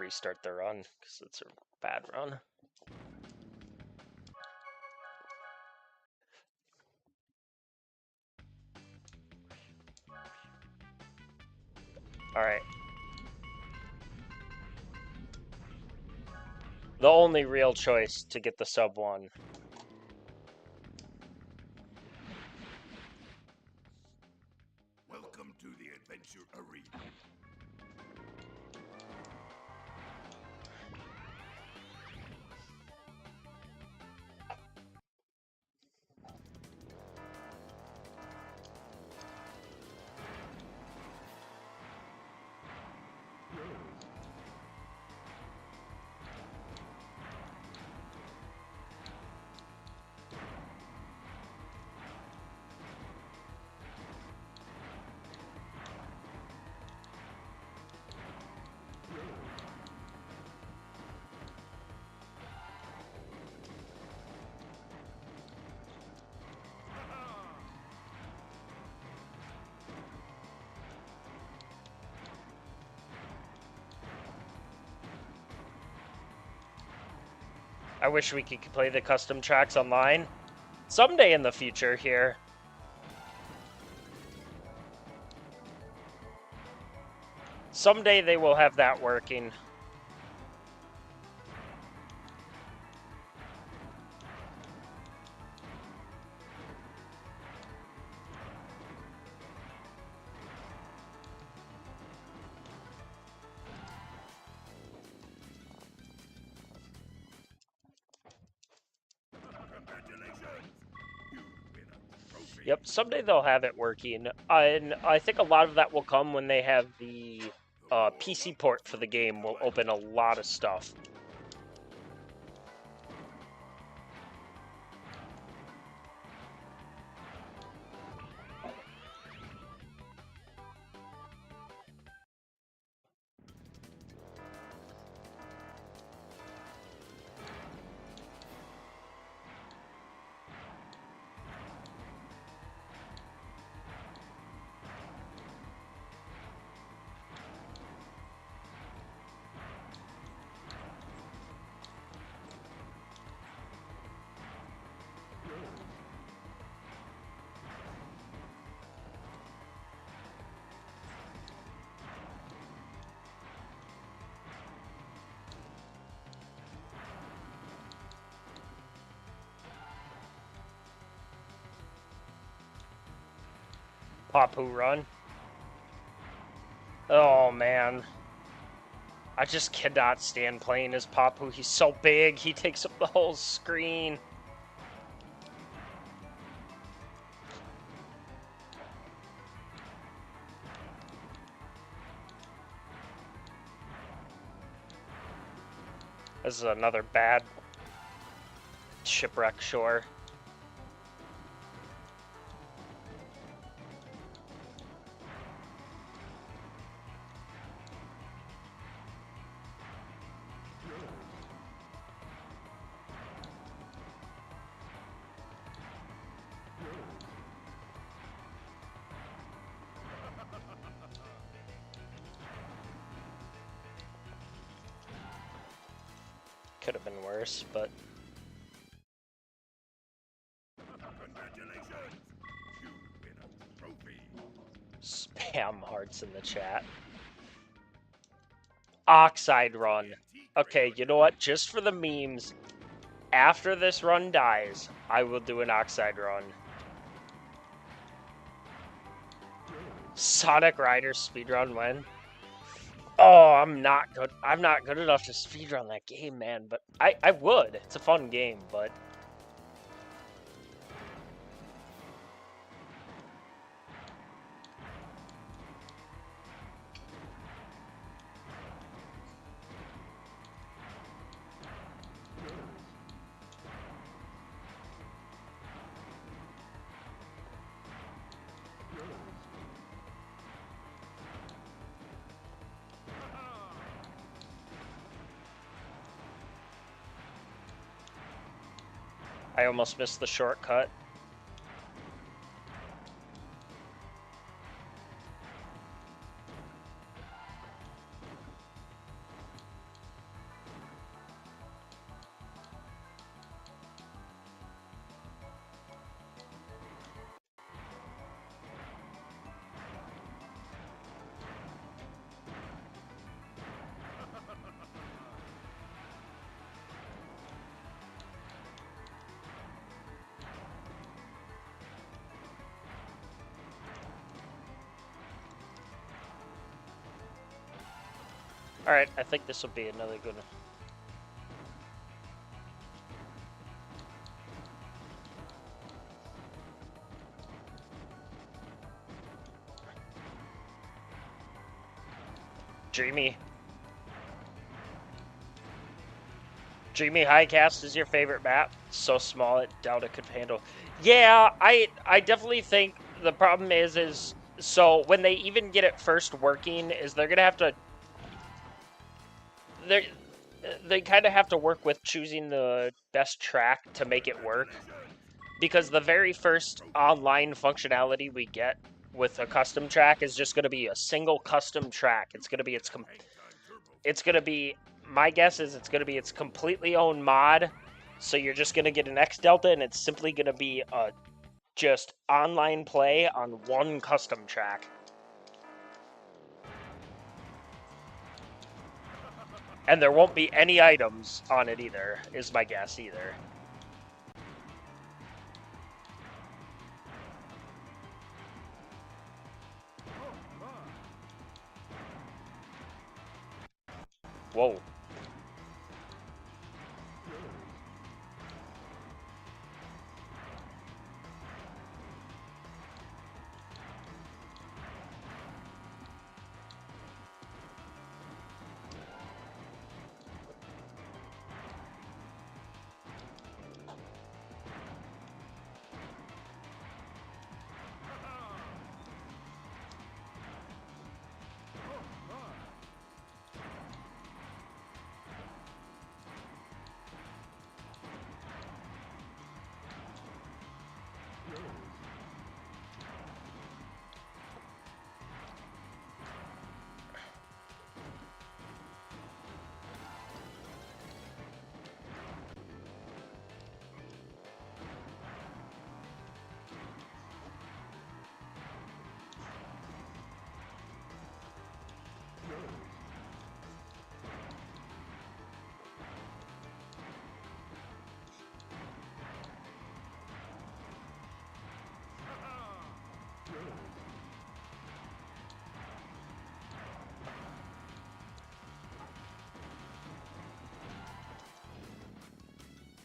restart the run because it's a bad run. All right. The only real choice to get the sub 1. Welcome to the adventure arena. I wish we could play the custom tracks online. Someday in the future here. Someday they will have that working. Yep, someday they'll have it working. And I think a lot of that will come when they have the PC port for the game will open a lot of stuff. Papu run. Oh man. I just cannot stand playing as Papu. He's so big, he takes up the whole screen. This is another bad shipwreck shore. Could have been worse, but Congratulations! You win a trophy. spam hearts in the chat. Oxide run. Okay, you know what? Just for the memes, after this run dies, I will do an Oxide run. Sonic Riders speedrun when? Oh, I'm not good. I'm not good enough to speedrun that game, man. But I would. It's a fun game, but I almost missed the shortcut. Alright, I think this will be another good one. Dreamy. Dreamy Highcast is your favorite map? So small, it doubt it could handle. Yeah, I definitely think the problem is so when they even get it first working, is they're gonna have to they kind of have to work with choosing the best track to make it work, because the very first online functionality we get with a custom track is just going to be a single custom track. It's going to be it's going to be my guess is it's going to be its completely own mod. So you're just going to get an X Delta, and it's simply going to be a just online play on one custom track. And there won't be any items on it either, is my guess either. Whoa.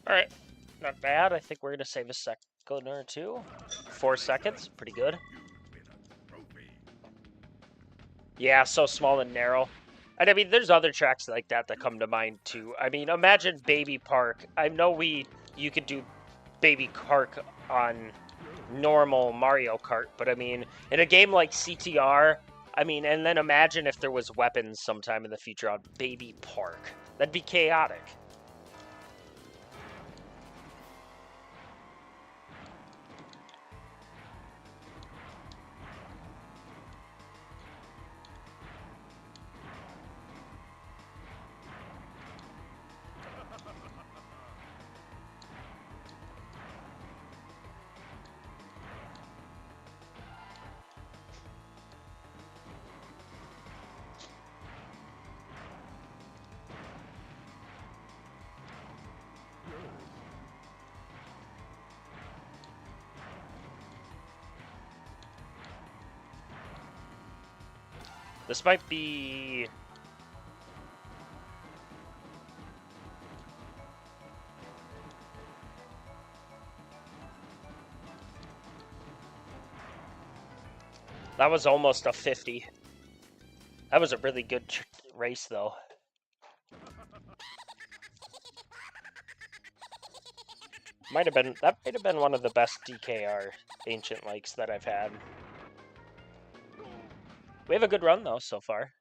Alright, not bad. I think we're going to save a second or two. 4 seconds, pretty good. Yeah, so small and narrow. And I mean, there's other tracks like that that come to mind too. I mean, imagine Baby Park. I know you could do Baby Park on normal Mario Kart, but I mean, in a game like CTR, I mean, and then imagine if there was weapons sometime in the future on Baby Park. That'd be chaotic. This might be... That was almost a 50. That was a really good race, though. That might have been one of the best DKR Ancient Lakes that I've had. We have a good run, though, so far.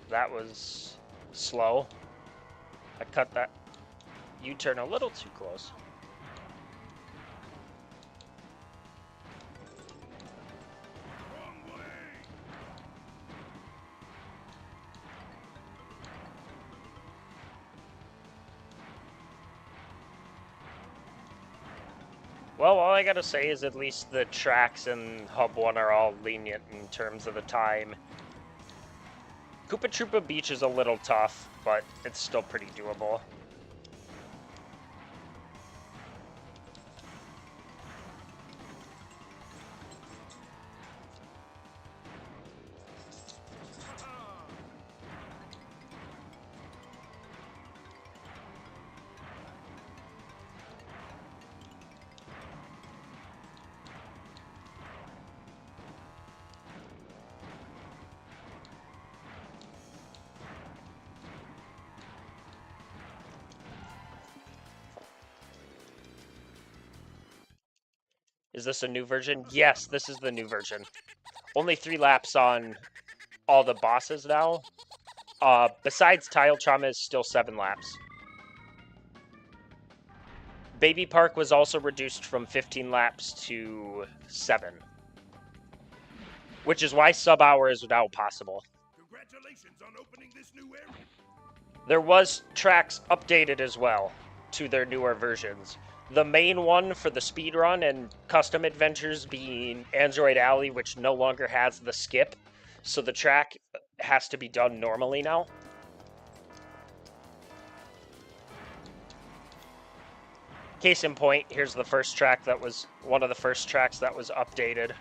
That was slow. I cut that. U-turn a little too close. Wrong way. Well, all I gotta say is at least the tracks in Hub 1 are all lenient in terms of the time. Koopa Troopa Beach is a little tough, but it's still pretty doable. Is this a new version? Yes, this is the new version. Only 3 laps on all the bosses now. Besides Tile Trauma is still 7 laps. Baby Park was also reduced from 15 laps to 7. Which is why sub-hour is now possible. Congratulations on opening this new area. There was tracks updated as well to their newer versions. The main one for the speedrun and custom adventures being Android Alley, which no longer has the skip, so the track has to be done normally now. Case in point, here's the first track that was one of the first tracks that was updated.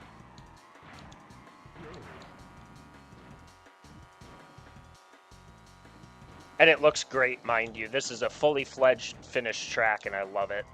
And it looks great, mind you. This is a fully fledged finished track, and I love it.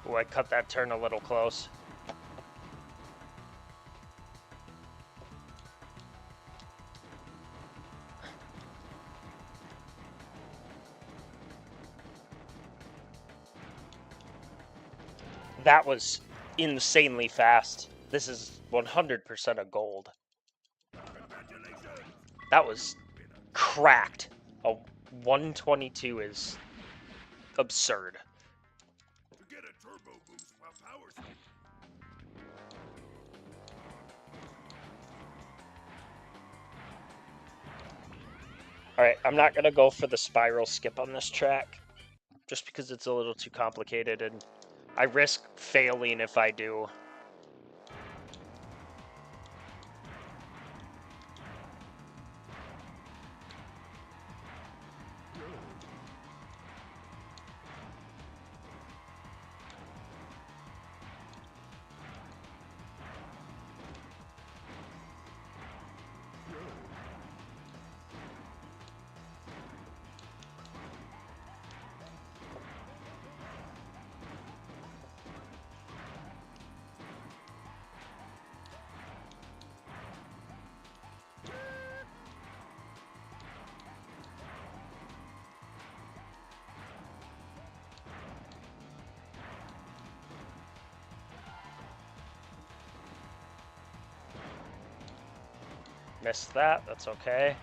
Ooh, I cut that turn a little close. That was insanely fast. This is 100% a gold. That was cracked. A 122 is absurd. To get a turbo boost while power skip. Alright, I'm not going to go for the spiral skip on this track, just because it's a little too complicated, and I risk failing if I do. Missed that, that's okay.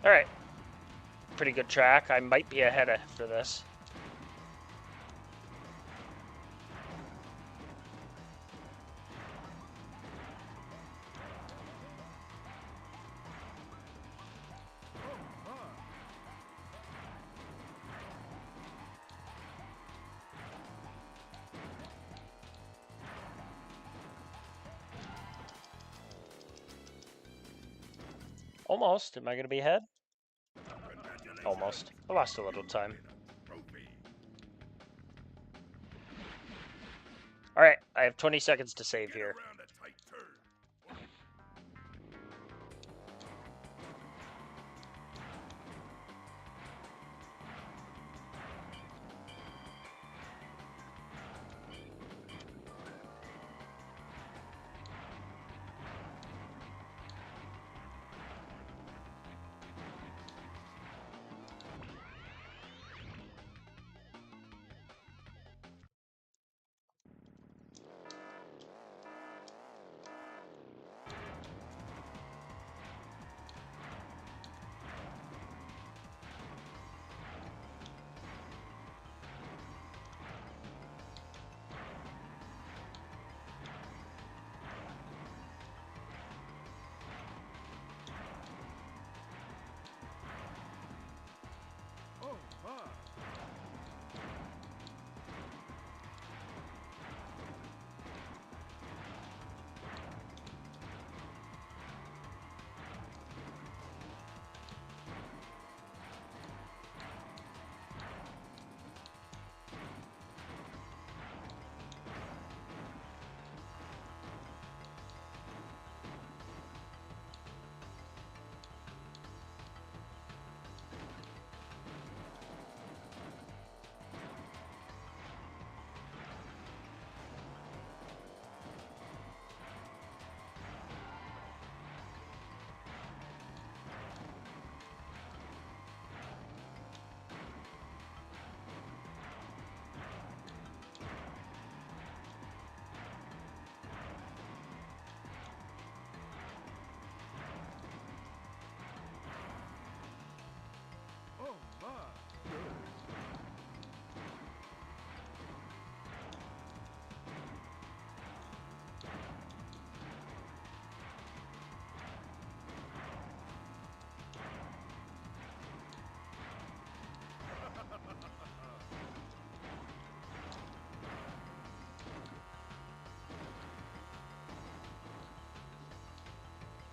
Alright. Pretty good track. I might be ahead after this. Almost. Am I going to be ahead? Almost. I lost a little time. Alright, I have 20 seconds to save here.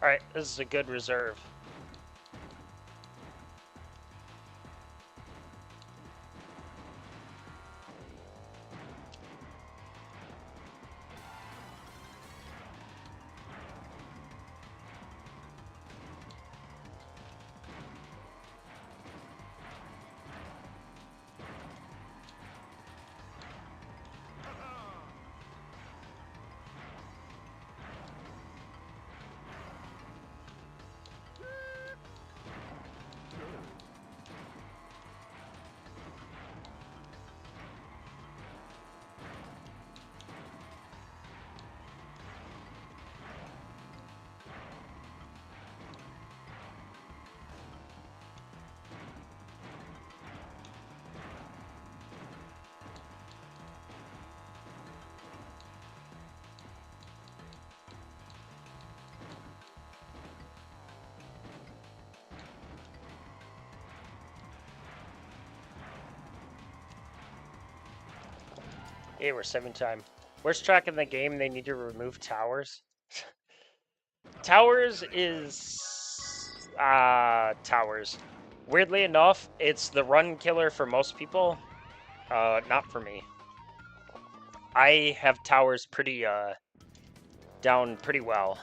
Alright, this is a good reserve. Hey, we're 7 time. Worst track in the game, they need to remove towers. Towers is... towers. Weirdly enough, it's the run killer for most people. Not for me. I have towers pretty, down pretty well.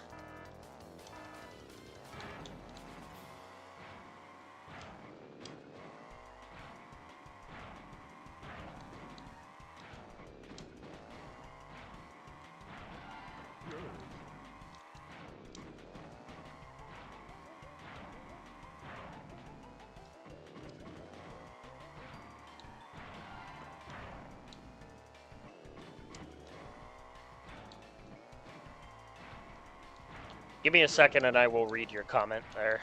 Give me a second and I will read your comment there.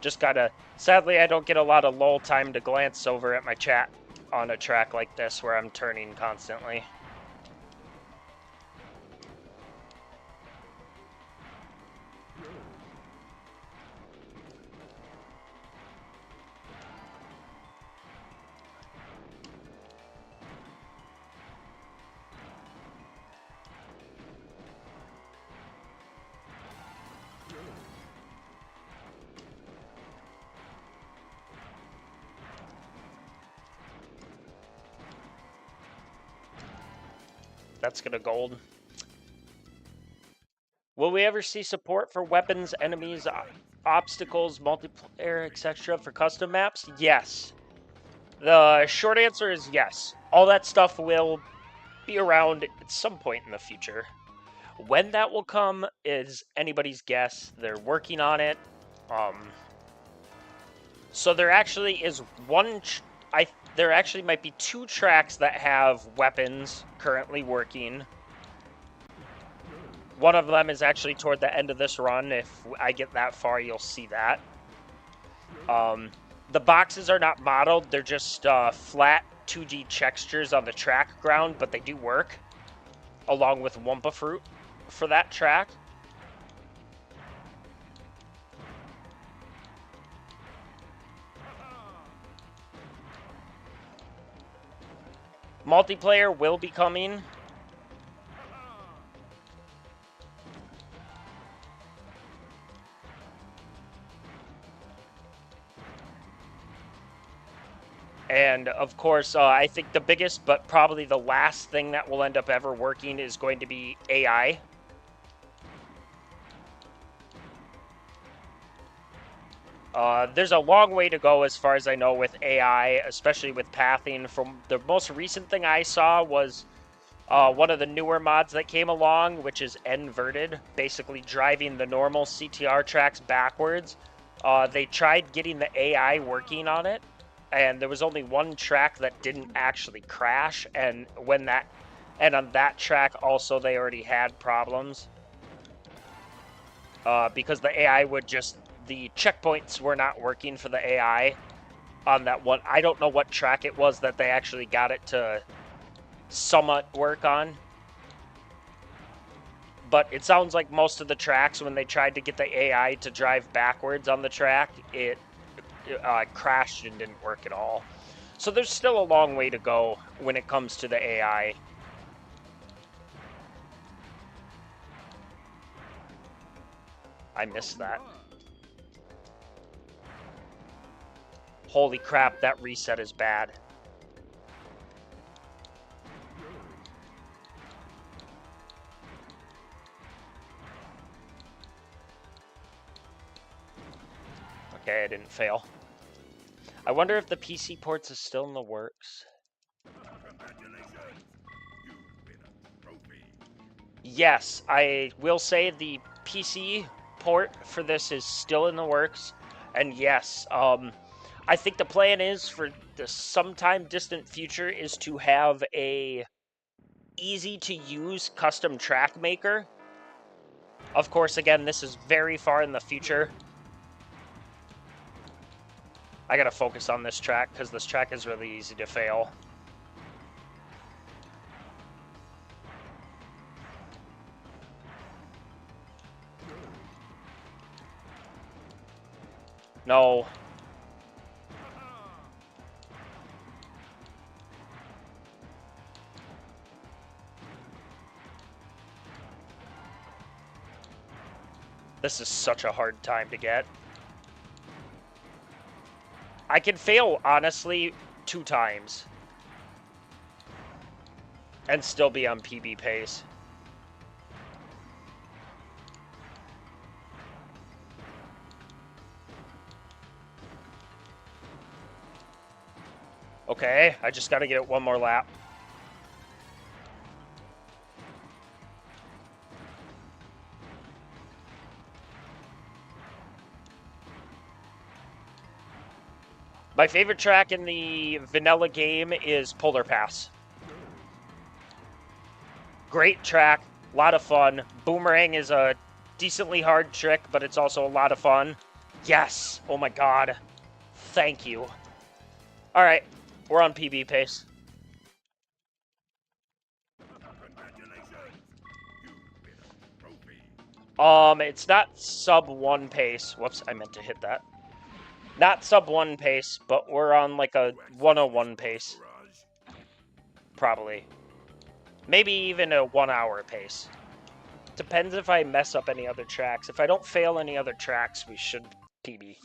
Just gotta... Sadly, I don't get a lot of lull time to glance over at my chat on a track like this where I'm turning constantly. That's gonna gold. Will we ever see support for weapons, enemies, obstacles, multiplayer, etc. for custom maps? Yes. The short answer is yes. All that stuff will be around at some point in the future. When that will come is anybody's guess. They're working on it. So there actually is one... there actually might be 2 tracks that have weapons currently working. One of them is actually toward the end of this run. If I get that far, you'll see that. The boxes are not modeled. They're just flat 2D textures on the track ground, but they do work, along with Wumpa Fruit for that track. Multiplayer will be coming. And of course, I think the biggest, but probably the last thing that will end up ever working is going to be AI. There's a long way to go as far as I know with AI, especially with pathing. From the most recent thing I saw was one of the newer mods that came along, which is inverted, basically driving the normal CTR tracks backwards. They tried getting the AI working on it, and there was only one track that didn't actually crash, and on that track also they already had problems because the AI would just... The checkpoints were not working for the AI on that one. I don't know what track it was that they actually got it to somewhat work on. But it sounds like most of the tracks, when they tried to get the AI to drive backwards on the track, it crashed and didn't work at all. So there's still a long way to go when it comes to the AI. I missed that. Holy crap, that reset is bad. Okay, I didn't fail. I wonder if the PC ports is still in the works. Yes, I will say the PC port for this is still in the works. And yes, I think the plan is for the sometime distant future is to have a easy to use custom track maker. Of course, again, this is very far in the future. I gotta focus on this track because this track is really easy to fail. No. This is such a hard time to get. I can fail, honestly, 2 times. And still be on PB pace. Okay, I just gotta get it one more lap. My favorite track in the vanilla game is Polar Pass. Great track, a lot of fun. Boomerang is a decently hard trick, but it's also a lot of fun. Yes! Oh my god. Thank you. Alright, we're on PB pace. It's not sub 1 pace. Whoops, I meant to hit that. Not sub 1 pace, but we're on like a 101 pace. Probably. Maybe even a 1 hour pace. Depends if I mess up any other tracks. If I don't fail any other tracks, we should PB.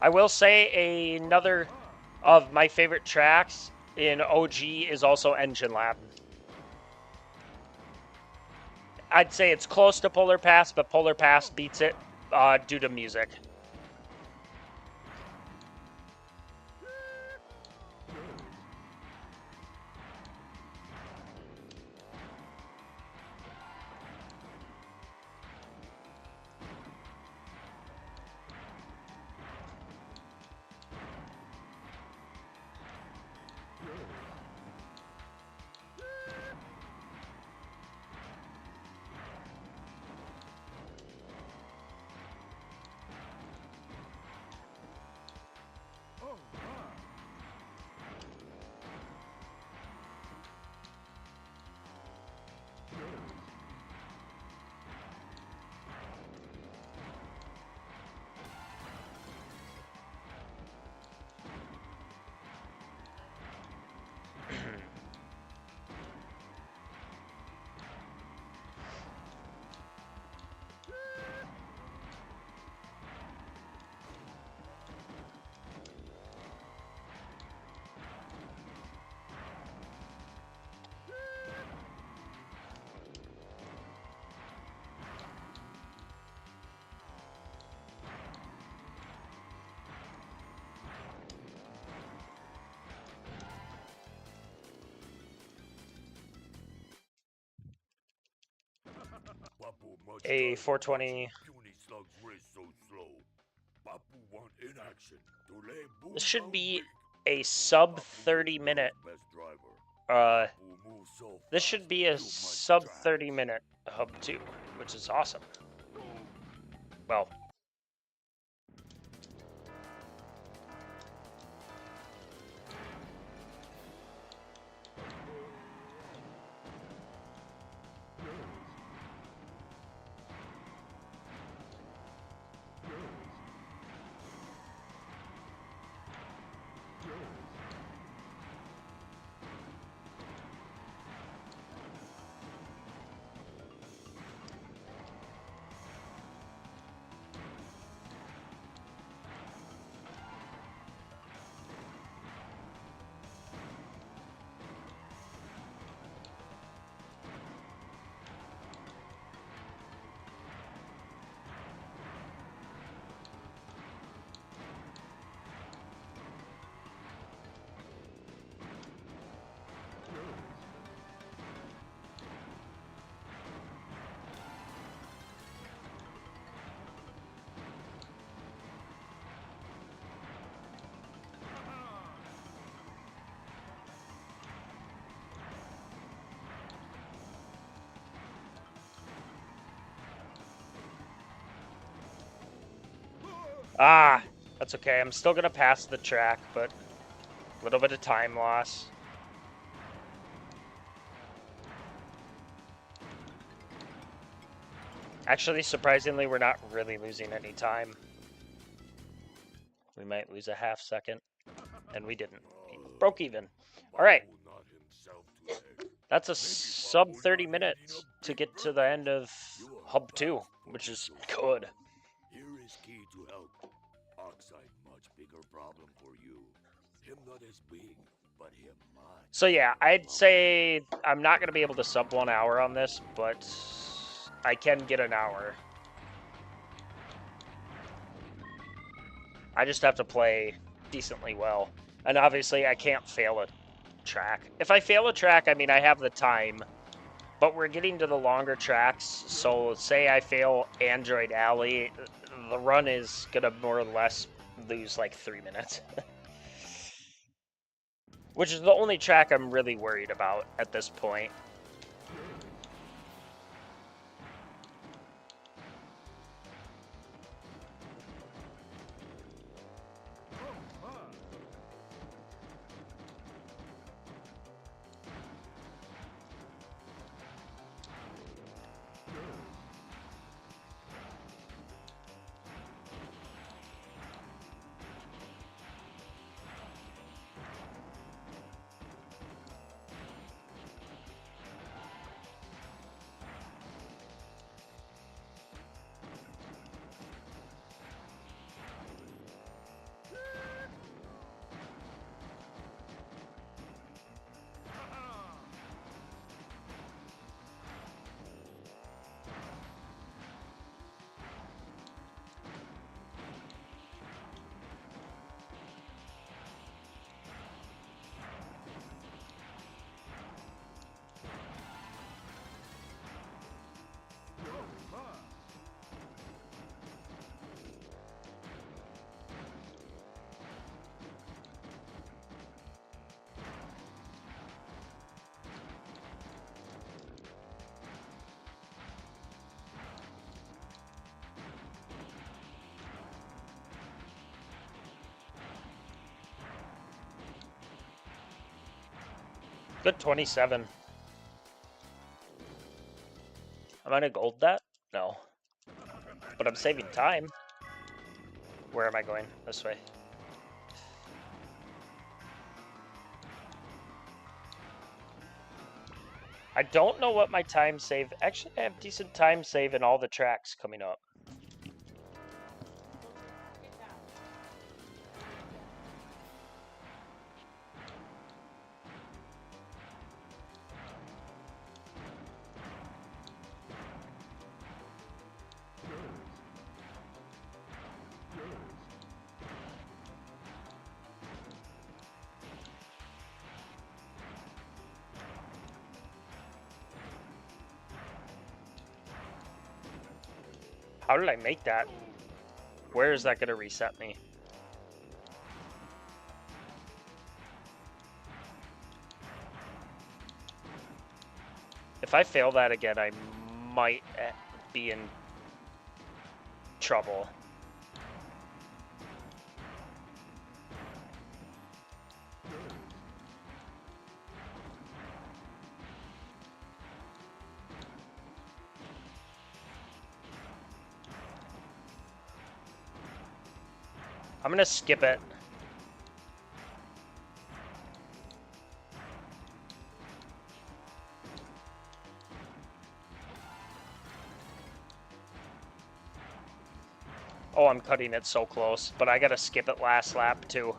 I will say another of my favorite tracks in OG is also Engine Lab. I'd say it's close to Polar Pass, but Polar Pass beats it due to music. A 420. This should be a sub 30 minute. This should be a sub 30 minute hub 2, which is awesome. Well, that's okay. I'm still gonna pass the track, but a little bit of time loss. Actually, surprisingly, we're not really losing any time. We might lose a half second, and we didn't. Broke even. All right. That's a sub 30 minutes to get to the end of Hub 2, which is good. Here is key to help. Oxide much bigger problem for you. Him not as big, but him much. So yeah, I'd say I'm not going to be able to sub 1 hour on this, but I can get an hour. I just have to play decently well. And obviously I can't fail a track. If I fail a track, I mean, I have the time. But we're getting to the longer tracks, so say I fail Android Alley, the run is gonna more or less lose like 3 minutes. Which is the only track I'm really worried about at this point. Good 27. Am I gonna gold that? No. But I'm saving time. Where am I going? This way. I don't know what my time save... Actually, I have decent time save in all the tracks coming up. How did I make that? Where is that going to reset me? If I fail that again, I might be in trouble. I'm going to skip it. Oh, I'm cutting it so close, but I got to skip it last lap too.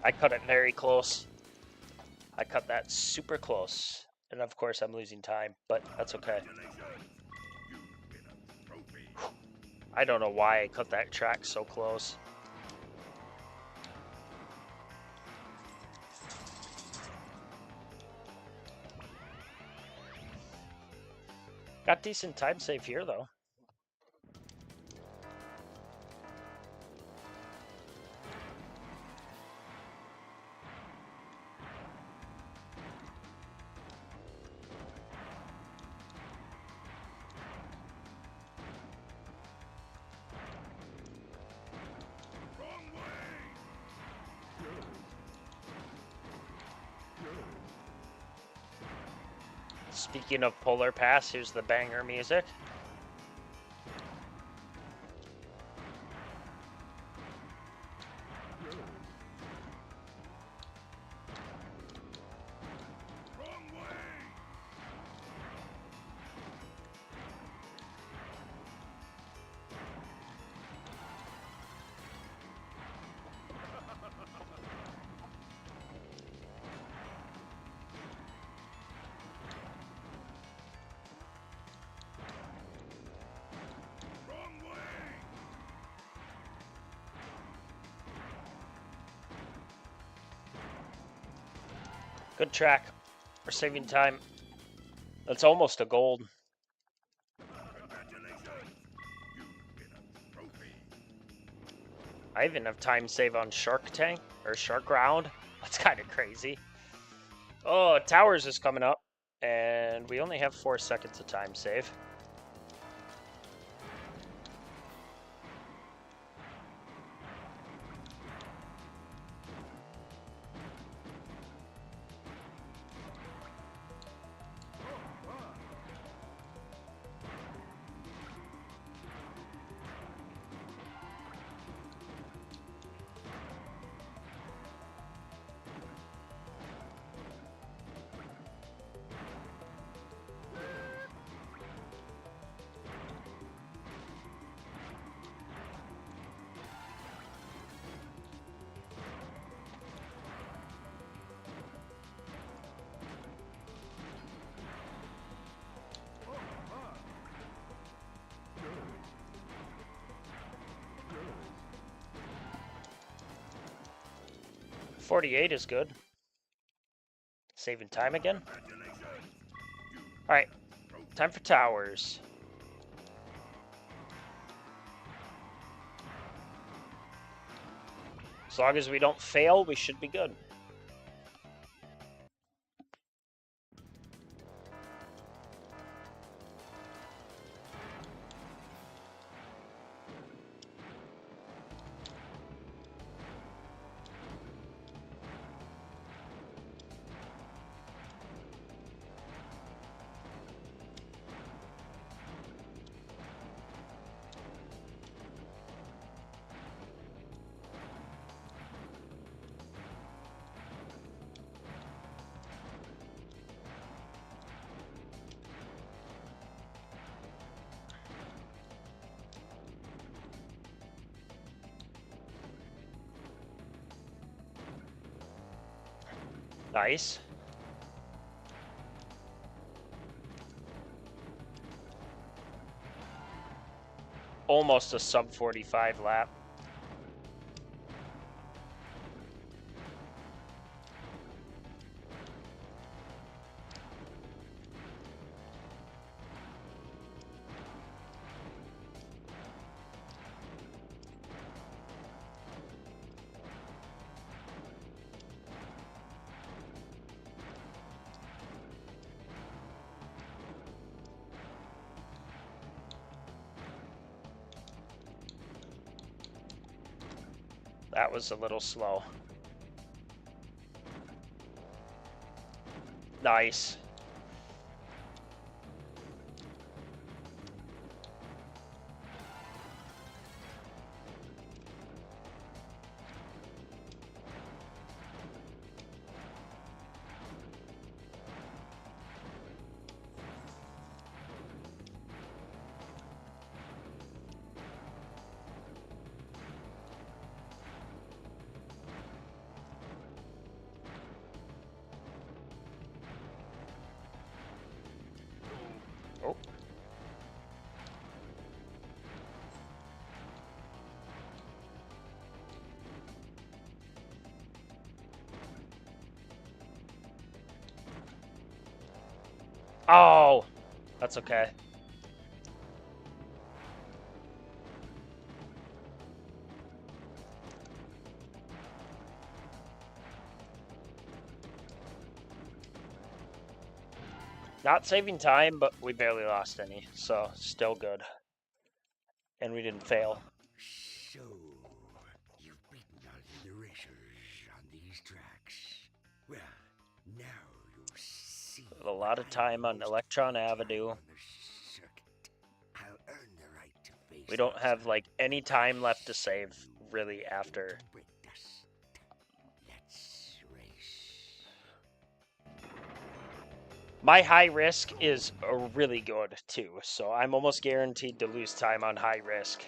I cut it very close. I cut that super close. And of course I'm losing time, but that's okay. I don't know why I cut that track so close. Got decent time save here though. Speaking of Polar Pass, here's the banger music. Good track. We're saving time. That's almost a gold. I even have time save on Shark Tank or Shark Round. That's kind of crazy. Oh, Towers is coming up, and we only have 4 seconds of time save. .48 is good. Saving time again. All right, time for Towers. As long as we don't fail, we should be good. Nice. Almost a sub 45 lap. That was a little slow. Nice. Oh. Oh, that's okay. Not saving time, but we barely lost any, so still good. And we didn't fail. So, you've beaten all the other racers on these tracks. Well, now you'll see. A lot of time on Electron Avenue. On the circuit. I'll earn the right to face We don't have outside like any time left to race save you really after. brick dust. Let's race. My high risk is really good too, so I'm almost guaranteed to lose time on high risk.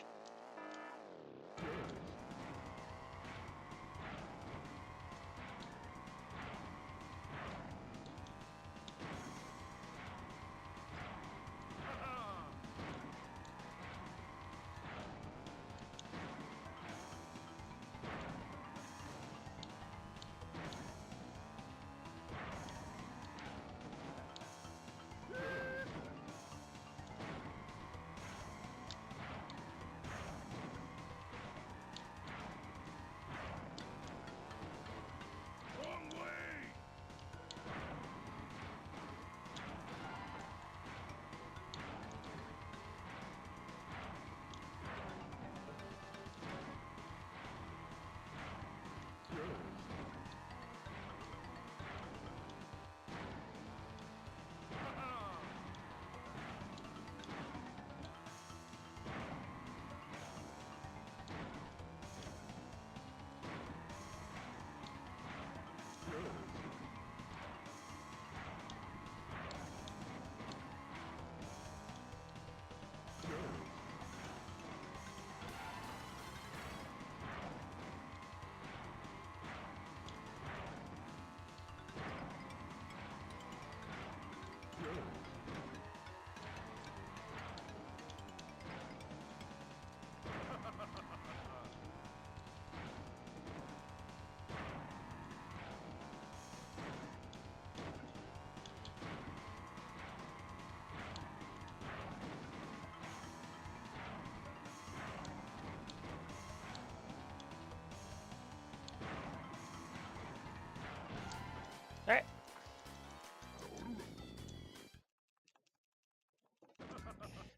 All right.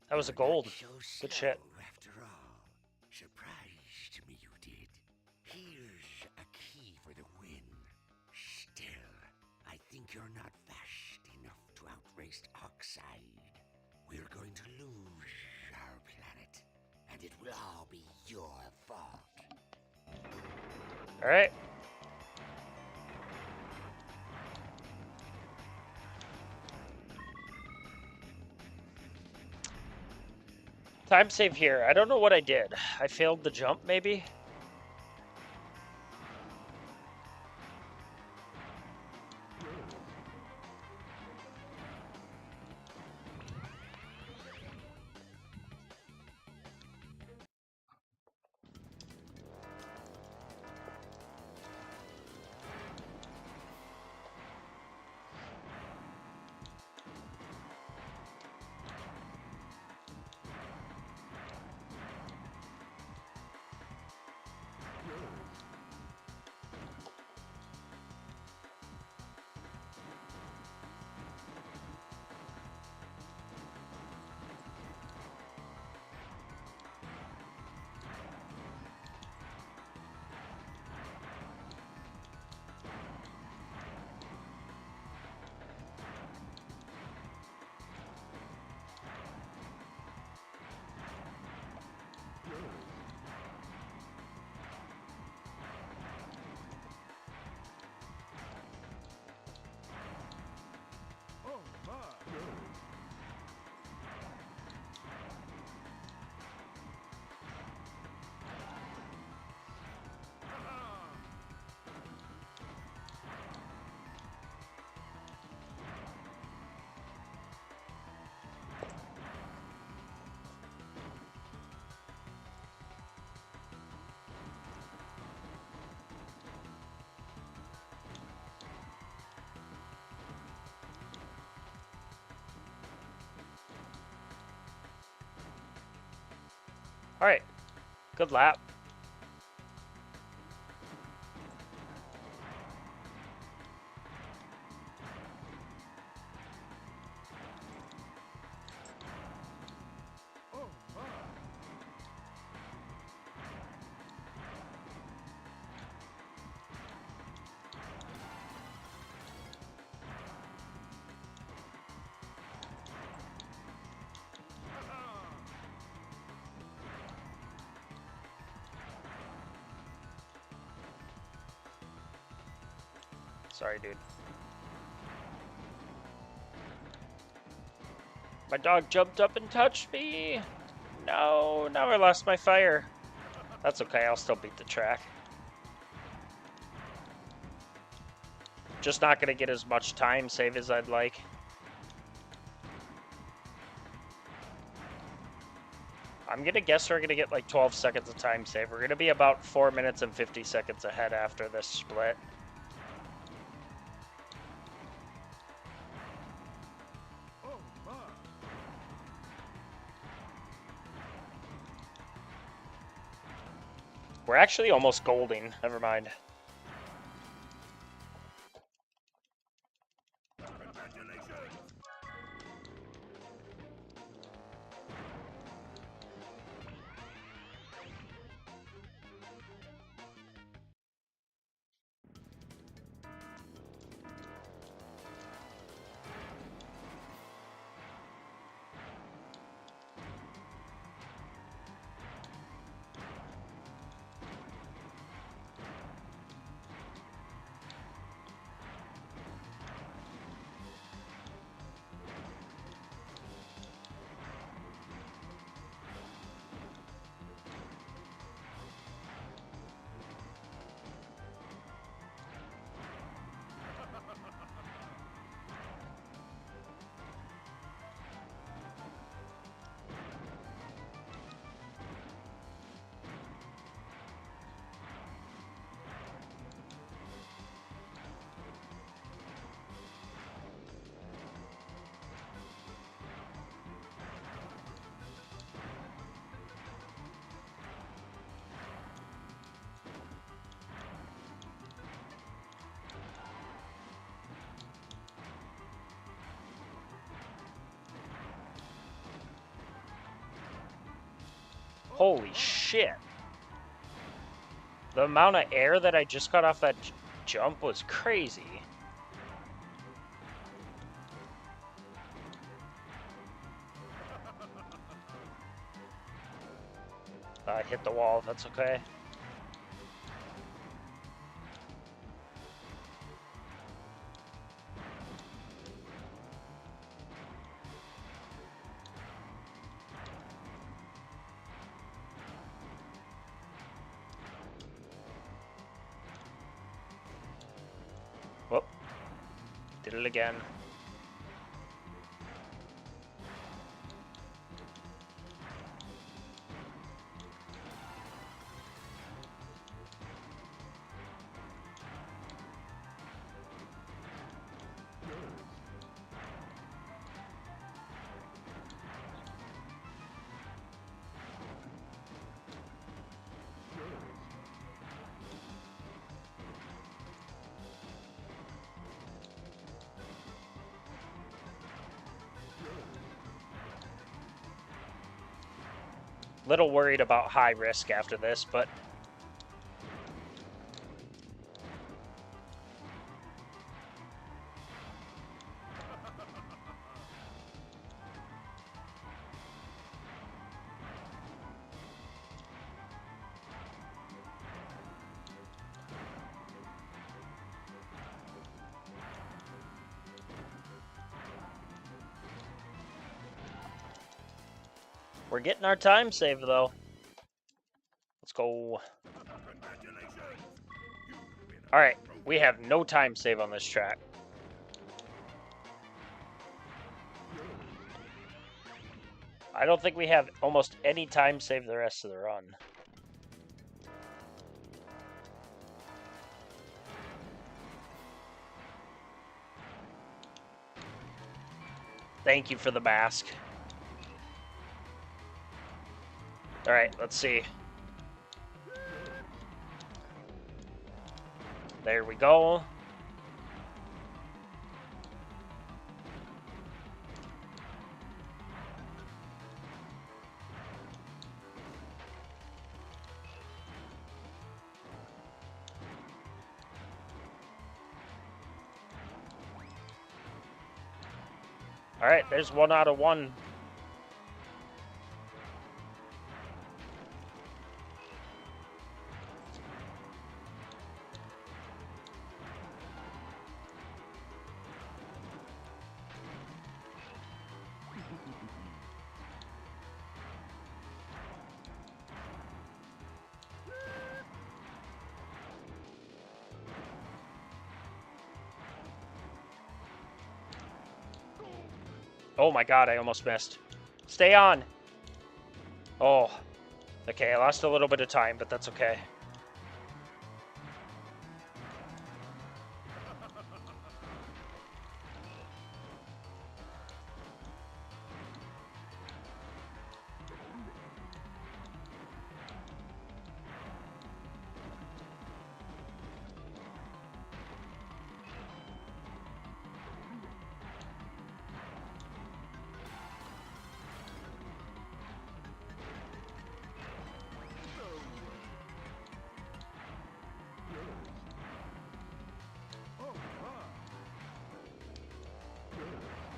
That was a gold. So Good slow, shit. after all. Surprised me you did. Here's a key for the win. Still, I think you're not fast enough to outrace Oxide. We're going to lose our planet, and it will all be your fault. All right. Time save here. I don't know what I did. I failed the jump, maybe? All right. Good lap. Sorry, dude. My dog jumped up and touched me. No, now I lost my fire. That's okay, I'll still beat the track. Just not gonna get as much time save as I'd like. I'm gonna guess we're gonna get like 12 seconds of time save. We're gonna be about 4 minutes and 50 seconds ahead after this split. We're actually almost golding. Never mind. Holy shit. The amount of air that I just got off that jump was crazy. I hit the wall, that's okay. Whoop. Did it again. Little worried about high risk after this, but we're getting our time save though. Let's go. Alright, we have no time save on this track. I don't think we have almost any time save the rest of the run. Thank you for the mask. Alright, let's see. There we go. Alright, there's 1 out of 1. Oh my god, I almost missed. Stay on! Oh. Okay, I lost a little bit of time, but that's okay.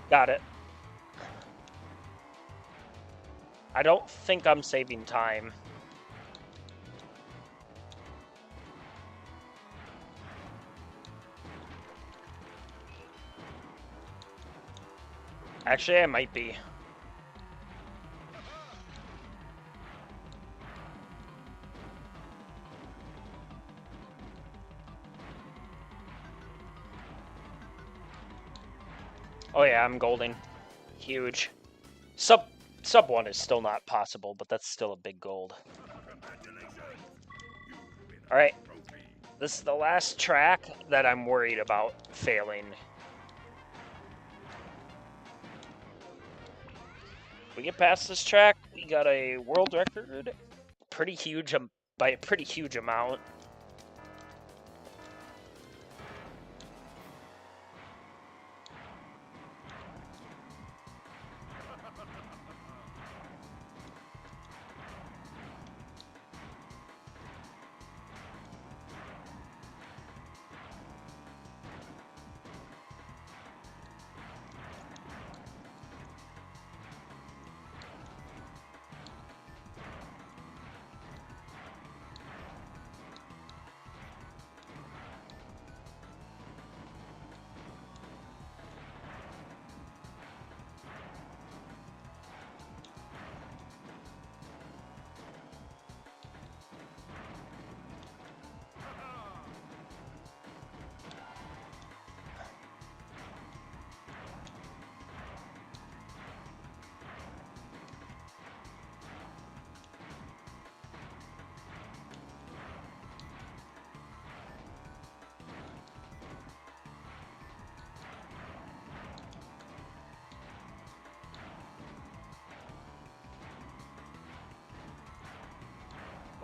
Got it. I don't think I'm saving time. Actually, I might be. Oh yeah, I'm golding. Huge. Sub 1 is still not possible, but that's still a big gold. Alright. This is the last track that I'm worried about failing. If we get past this track, we got a world record. Pretty huge, by a pretty huge amount.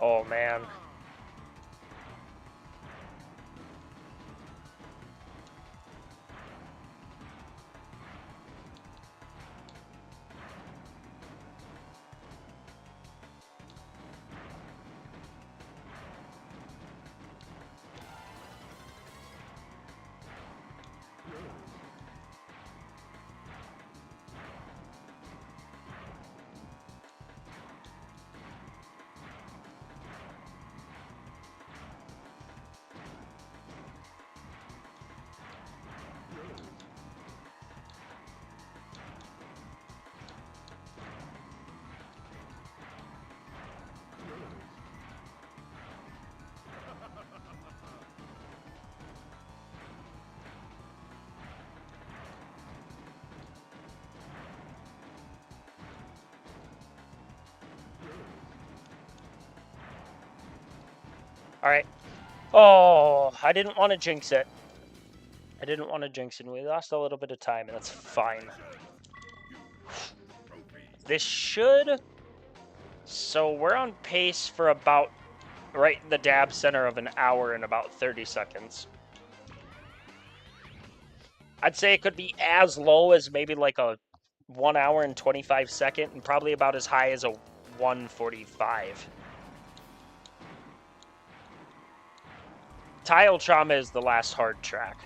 Oh, man. All right. Oh, I didn't want to jinx it. I didn't want to jinx it. We lost a little bit of time, and that's fine. This should... So we're on pace for about right in the dab center of an hour and about 30 seconds. I'd say it could be as low as maybe like a 1 hour and 25 second, and probably about as high as a 1:45. Tile Trauma is the last hard track.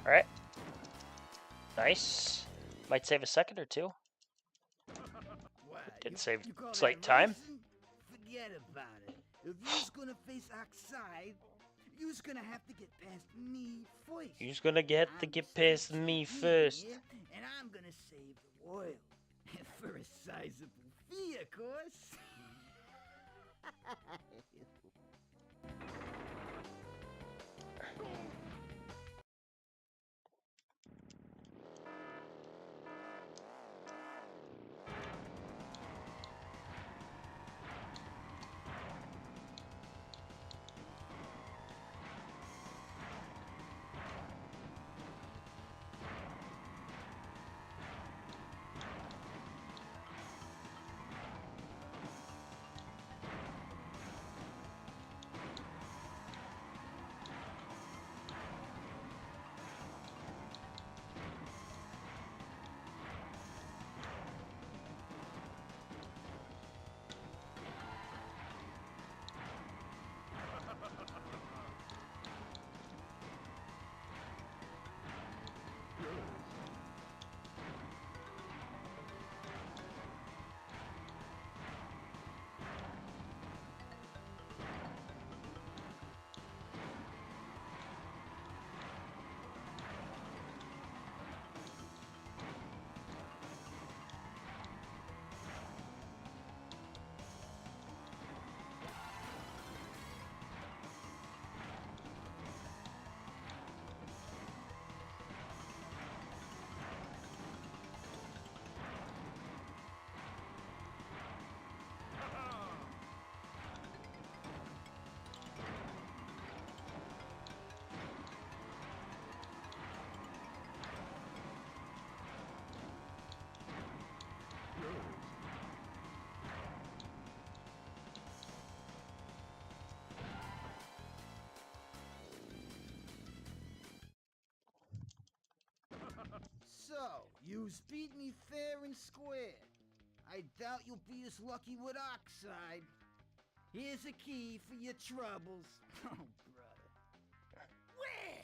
All right. Nice. Might save a second or two. Did save slight time. Forget about it. If you's gonna face outside, you's gonna have to get past me first. You's gonna get to get past me first. And I'm gonna save the world. For a sizable fee, of course. so. You've beat me fair and square. I doubt you'll be as lucky with Oxide. Here's a key for your troubles. Oh, brother. Well,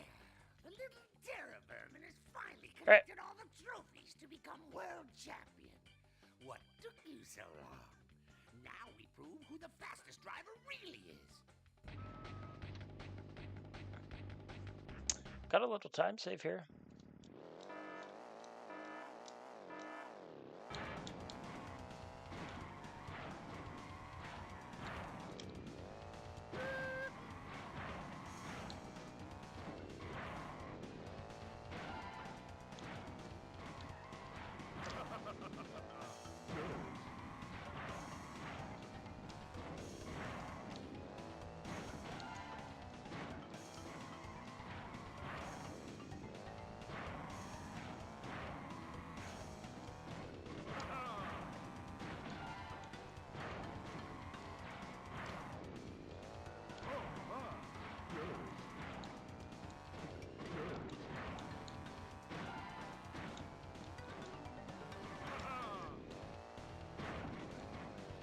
the little terror vermin has finally Right. collected all the trophies to become world champion. What took you so long? Now we prove who the fastest driver really is. Got a little time save here.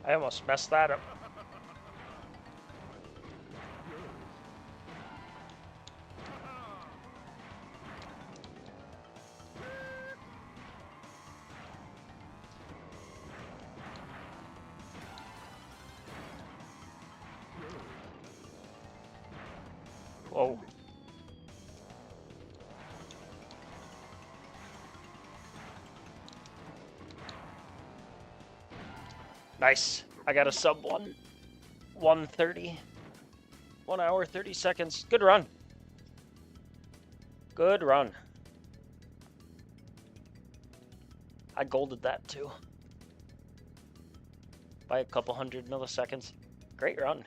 I almost messed that up. Whoa. Nice. I got a sub 1:30. 1 hour 30 seconds. Good run. Good run. I golded that too. By a couple hundred milliseconds. Great run.